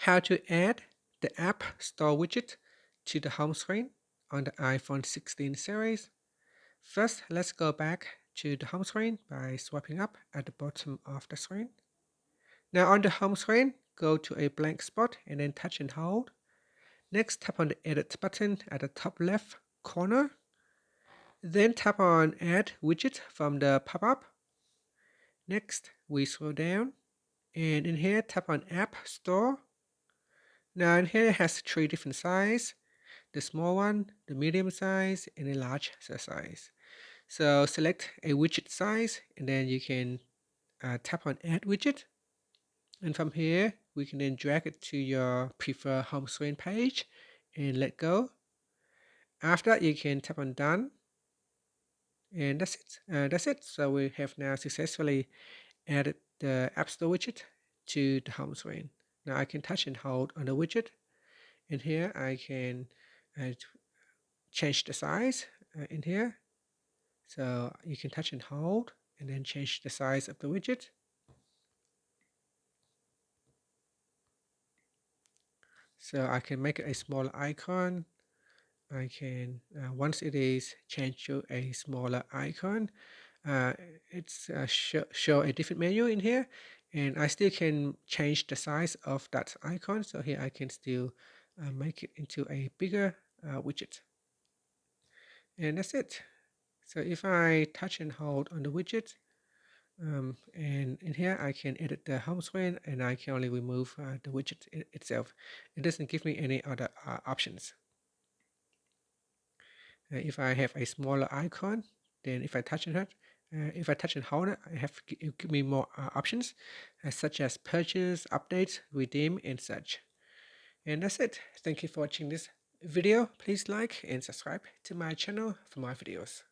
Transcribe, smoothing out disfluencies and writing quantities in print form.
how to add the App Store widget to the home screen on the iPhone 16 series. First, let's go back to the home screen by swiping up at the bottom of the screen. Now on the home screen, go to a blank spot and then touch and hold. Next, tap on the Edit button at the top left corner. Then tap on Add Widget from the pop-up. Next, we scroll down and in here tap on App Store. Now in here it has three different sizes: the small one, the medium size, and the large size. So select a widget size and then you can tap on Add Widget. And from here, we can then drag it to your preferred home screen page and let go. After that, you can tap on Done. And that's it. So we have now successfully added the App Store widget to the home screen. Now I can touch and hold on the widget. And here I can change the size in here. So you can touch and hold and then change the size of the widget. So I can make it a smaller icon. I can, once it is changed to a smaller icon, it's show a different menu in here, and I still can change the size of that icon. So here I can still make it into a bigger widget. And that's it. So if I touch and hold on the widget, and in here I can edit the home screen, and I can only remove the widget itself. It doesn't give me any other options. If I have a smaller icon, then if I touch it, if I touch and hold it, it give me more options, such as purchase, update, redeem, and such. And that's it. Thank you for watching this video. Please like and subscribe to my channel for more videos.